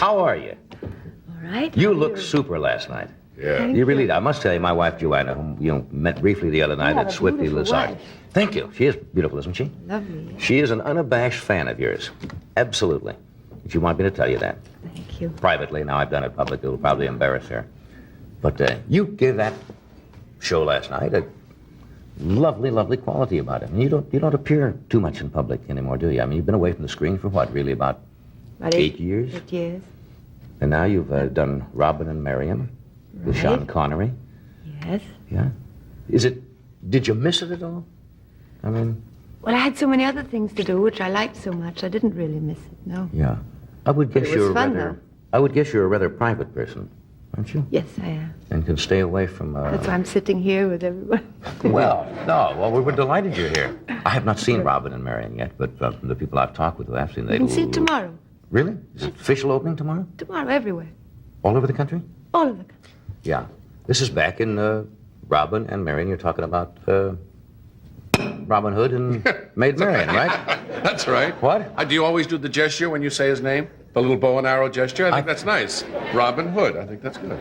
How are you? All right. You looked super last night. Yeah. You really, I must tell you, my wife, Joanna, whom you met briefly the other night at Swiftly Lazard. Thank you. She is beautiful, isn't she? Lovely. She is an unabashed fan of yours. Absolutely. She wanted me to tell you that. Thank you. Privately, now I've done it publicly, it'll probably embarrass her. But you gave that show last night a lovely, lovely quality about it. And you don't appear too much in public anymore, do you? I mean, you've been away from the screen for what, really, about 8 years? 8 years. And now you've done Robin and Marian with Sean Connery. Yes. Yeah. Did you miss it at all? I mean... Well, I had so many other things to do, which I liked so much, I didn't really miss it, no. Yeah. I would guess It was fun, though. I would guess you're a rather private person, aren't you? Yes, I am. And can stay away from... That's why I'm sitting here with everyone. Well, we were delighted you're here. I have not seen Robin and Marian yet, but from the people I've talked with who have seen, You can see it tomorrow. Really? Is it official opening tomorrow? Tomorrow, everywhere. All over the country? All over the country. Yeah. This is back in Robin and Marian. You're talking about Robin Hood and Maid Marian, right? That's right. What? Do you always do the gesture when you say his name? The little bow and arrow gesture? I think that's nice. Robin Hood. I think that's good.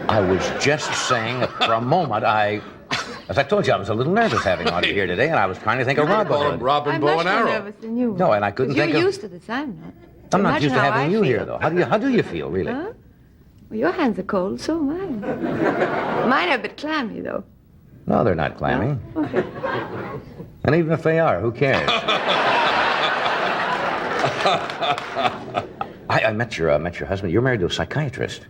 I was just saying that for a moment, as I told you, I was a little nervous having Audrey here today, and I was trying to think of Robin Call him Hood. Robin I'm Bow much and more Arrow. nervous than you. No, and I couldn't think You're of... used to this, I'm not. I'm not Imagine used to how having I you here, feel. though. How do you feel, really? Huh? Well, your hands are cold, so am I. Mine are a bit clammy, though. No, they're not clammy. No? Okay. And even if they are, who cares? I met your husband. You're married to a psychiatrist,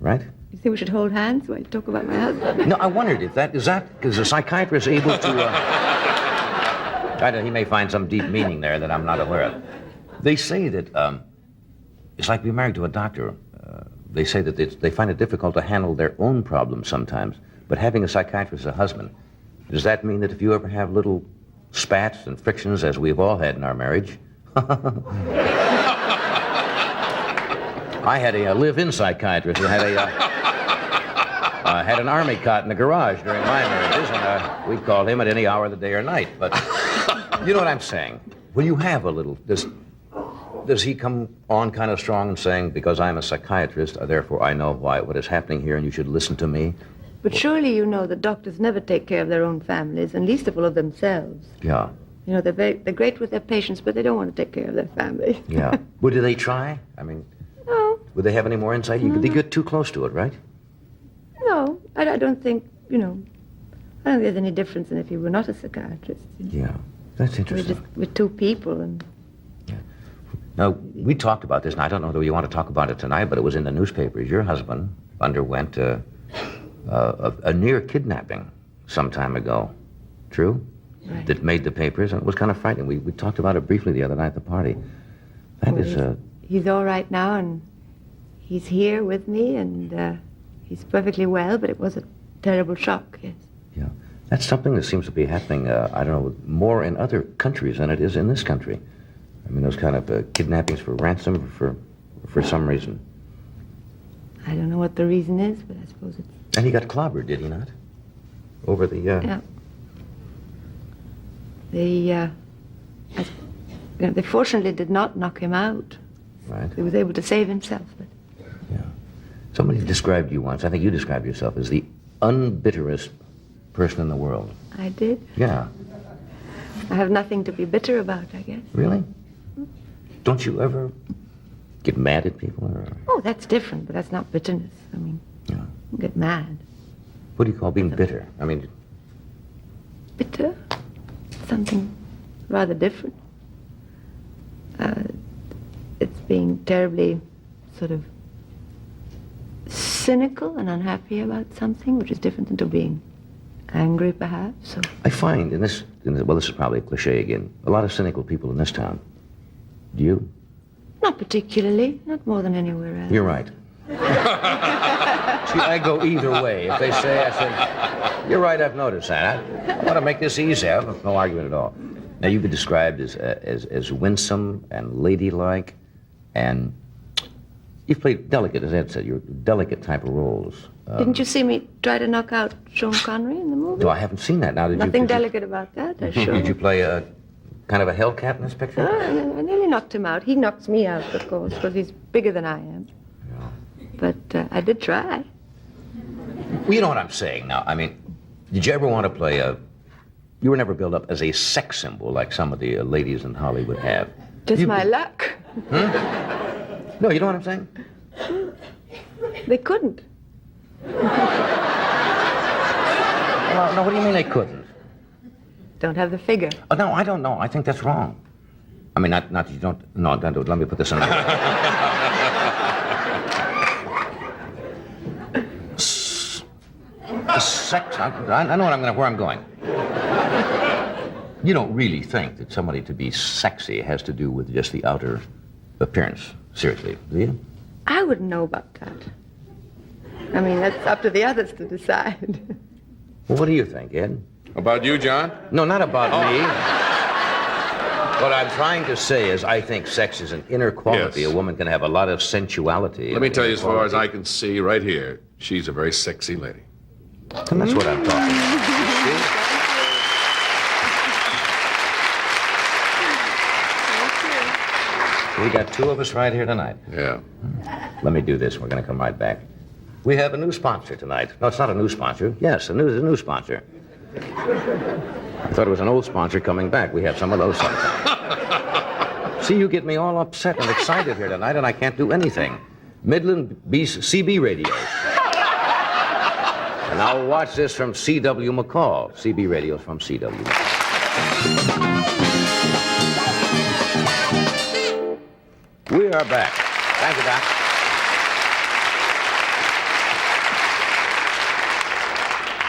right? You think we should hold hands while you talk about my husband? No, I wondered if because a psychiatrist able to... he may find some deep meaning there that I'm not aware of. They say that it's like being married to a doctor. They say that they find it difficult to handle their own problems sometimes, but having a psychiatrist as a husband, does that mean that if you ever have little spats and frictions, as we've all had in our marriage... I had a live-in psychiatrist who had had an army cot in the garage during my marriages, and we called him at any hour of the day or night. But you know what I'm saying? When you have a little... Does he come on kind of strong and saying, because I'm a psychiatrist, therefore I know what is happening here and you should listen to me? But surely you know that doctors never take care of their own families, and least of all of themselves. Yeah. You know, they're great with their patients, but they don't want to take care of their family. Yeah. Well, do they try? I mean, No. would they have any more insight? They get too close to it, right? No, I don't think, I don't think there's any difference in if you were not a psychiatrist. Yeah. That's interesting. We're two people, and... Now, we talked about this, and I don't know whether you want to talk about it tonight, but it was in the newspapers. Your husband underwent a near kidnapping some time ago. True? Right. That made the papers, and it was kind of frightening. We talked about it briefly the other night at the party. He's all right now, and he's here with me, and he's perfectly well, but it was a terrible shock, yes. Yeah. That's something that seems to be happening, I don't know, more in other countries than it is in this country. I mean, those kind of kidnappings for ransom for some reason. I don't know what the reason is, but I suppose it's... And he got clobbered, did he not? Over the... Yeah. They fortunately did not knock him out. Right. He was able to save himself. But... Yeah. Somebody described you once, I think you described yourself as the unbitterest person in the world. I did. Yeah. I have nothing to be bitter about, I guess. Really? Don't you ever get mad at people? Or... Oh, that's different, but that's not bitterness. I mean, Yeah. you get mad. What do you call being bitter? I mean... Bitter? Something rather different. It's being terribly sort of cynical and unhappy about something, which is different than to being angry, perhaps. So. I find this is probably a cliche again, a lot of cynical people in this town. Do you? Not particularly, not more than anywhere else. You're right. See, I go either way. If they say, I say, you're right, I've noticed that. I want to make this easy. I have no argument at all. Now, you've been described as winsome and ladylike, and you've played delicate, as Ed said, you're delicate type of roles. Didn't you see me try to knock out Sean Connery in the movie? No, I haven't seen that. Now, did Nothing you... delicate about that, I sure. Did you play kind of a Hellcat in this picture? I nearly knocked him out. He knocks me out, of course, because he's bigger than I am. Yeah. But I did try. Well, you know what I'm saying now. I mean, did you ever want to play a... You were never built up as a sex symbol like some of the ladies in Hollywood have. Just my luck. No, you know what I'm saying? They couldn't. Well, no, what do you mean they couldn't? Don't have the figure. Oh, no, I don't know. I think that's wrong. I mean, not that you don't... No, don't, let me put this in. Sex... I know where I'm going. You don't really think that somebody to be sexy has to do with just the outer appearance. Seriously, do you? I wouldn't know about that. I mean, that's up to the others to decide. Well, what do you think, Ed? About you, John? No, not about me. What I'm trying to say is I think sex is an inner quality. Yes. A woman can have a lot of sensuality. Let me tell you, as far as I can see right here, she's a very sexy lady. And that's what I'm talking about. We got two of us right here tonight. Yeah. Let me do this. We're going to come right back. We have a new sponsor tonight. No, it's not a new sponsor. Yes, a new sponsor. I thought it was an old sponsor coming back. We have some of those sometimes. See, you get me all upset and excited here tonight, and I can't do anything. Midland CB radios. And now watch this from C.W. McCall. CB radios from C.W. We are back. Thank you, Doc.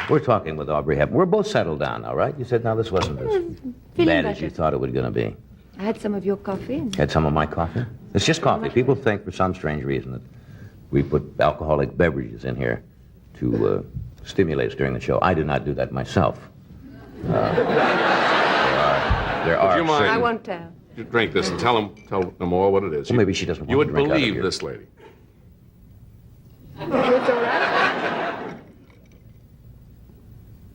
We're talking with Audrey Hepburn. We're both settled down now, right? You said now this wasn't as bad as you thought it was going to be. I had some of your coffee. Had some of my coffee? It's just coffee. People think for some strange reason that we put alcoholic beverages in here to stimulate us during the show. I do not do that myself. There are Would you mind? I won't tell. You drink this and tell them all what it is. Well, maybe she doesn't want You would to drink out of believe here. this lady. It's all right.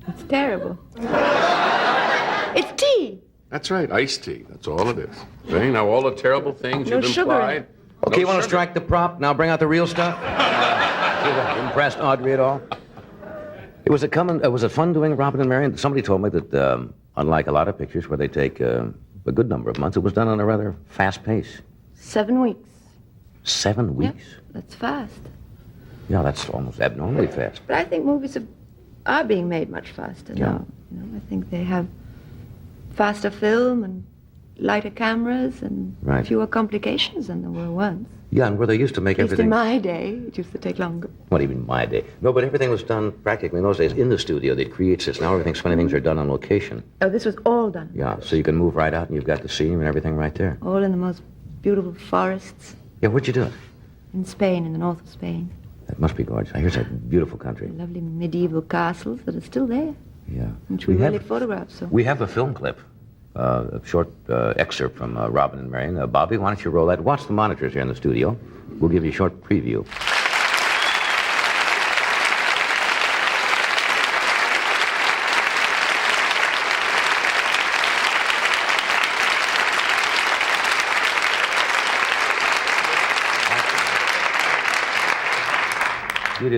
It's terrible. It's tea. That's right, iced tea. That's all it is. See, now all the terrible things No you've sugar in implied. it. Okay, you want to sugar. strike the prop? Now bring out the real stuff? Impressed Audrey at all? Was it fun doing Robin and Marion? Somebody told me that, unlike a lot of pictures where they take a good number of months, it was done on a rather fast pace. 7 weeks. 7 weeks? Yep, that's fast. Yeah, that's almost abnormally fast. But I think movies are being made much faster Yeah. now. You know, I think they have faster film and lighter cameras and Right. fewer complications than there were once. Yeah, and where they used to make At least in everything... my day, it used to take longer. Not even my day. No, but everything was done practically in those days in the studio. They'd create sets. Now funny things are done on location. Oh, this was all done. Yeah, so you can move right out and you've got the scene and everything right there. All in the most beautiful forests Yeah, where'd you do it? in Spain, in the north of Spain. That must be gorgeous. Here's a beautiful country. Lovely medieval castles that are still there, Yeah. which we really photographed. So We have a film clip, a short excerpt from Robin and Marion. Bobby, why don't you roll that? Watch the monitors here in the studio. We'll give you a short preview. You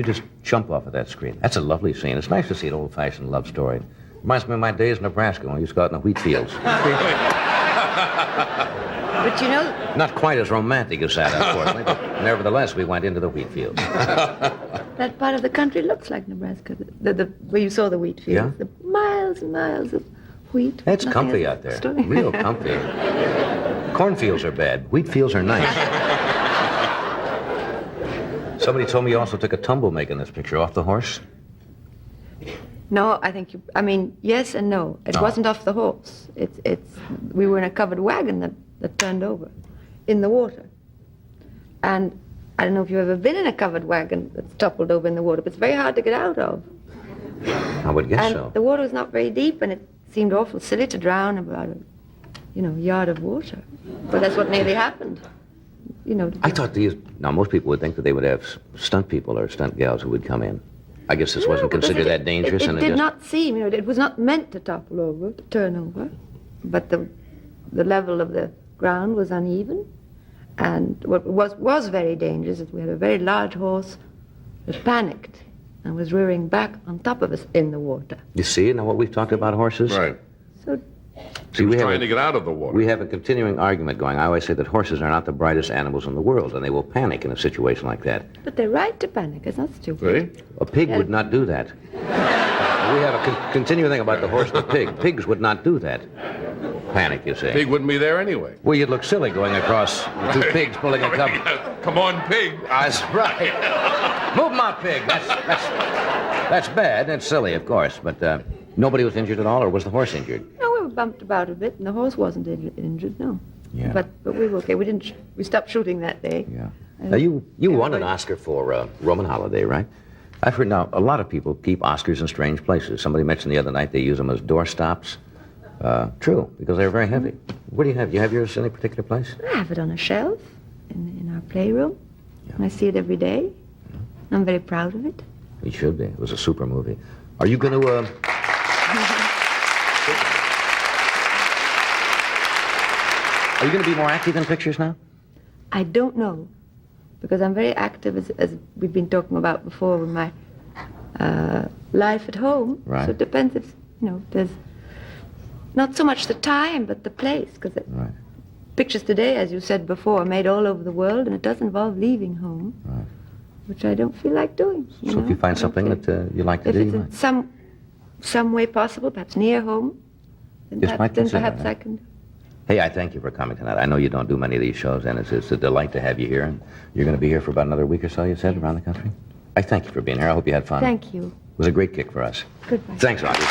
just jump off of that screen. That's a lovely scene. It's nice to see an old-fashioned love story. Reminds me of my days in Nebraska when we used to go out in the wheat fields. But you know, Not quite as romantic as that, unfortunately, but nevertheless, we went into the wheat fields. that part of the country looks like Nebraska, where you saw the wheat fields. Yeah. The miles and miles of wheat. It's Nothing comfy else. out there. Story. Real comfy. Cornfields are bad. Wheat fields are nice. Somebody told me you also took a tumble making this picture off the horse. No, I mean, yes and no. It Oh. wasn't off the horse. We were in a covered wagon that turned over in the water. And I don't know if you've ever been in a covered wagon that's toppled over in the water, but it's very hard to get out of. I would guess And so. the water was not very deep, and it seemed awful silly to drown about a yard of water. But that's what nearly happened. I thought now most people would think that they would have stunt people or stunt gals who would come in. I guess this wasn't because considered that dangerous. It and did not seem, it was not meant to topple over, to turn over. but the level of the ground was uneven. And what was very dangerous is we had a very large horse that panicked and was rearing back on top of us in the water. You see, now what we've talked about horses? Right. So He was trying to get out of the water. We have a continuing argument going. I always say that horses are not the brightest animals in the world, and they will panic in a situation like that. but they're right to panic. It's not stupid. See? A pig would not do that. We have a continuing thing about the horse and the pig. Pigs would not do that. Panic, you say. Pig wouldn't be there anyway. Well, you'd look silly going across two pigs pulling a cub. Come on, pig. That's right. Move my pig. That's bad. That's silly, of course. But nobody was injured at all, or was the horse injured? No, we were bumped about a bit, and the horse wasn't injured, no. Yeah. But we were okay. We stopped shooting that day. Yeah. Now, you won an Oscar for Roman Holiday, right? I've heard now a lot of people keep Oscars in strange places. Somebody mentioned the other night they use them as doorstops. True, because they're very heavy. What do you have? Do you have yours in any particular place? I have it on a shelf in our playroom, Yeah. and I see it every day. I'm very proud of it. You should be. It was a super movie. Are you going to... Are you going to be more active in pictures now? I don't know, because I'm very active, as we've been talking about before, with my life at home. Right. So it depends if, there's not so much the time, but the place, because Right. pictures today, as you said before, are made all over the world, and it does involve leaving home, Right. which I don't feel like doing. So if you find something that you like to if do, it's you in might. some way possible, perhaps near home, then Just might consider perhaps that. I can. Hey, I thank you for coming tonight. I know you don't do many of these shows, and it's a delight to have you here. And you're going to be here for about another week or so, you said, around the country? I thank you for being here. I hope you had fun. Thank you. It was a great kick for us. Goodbye. Thanks, Audrey.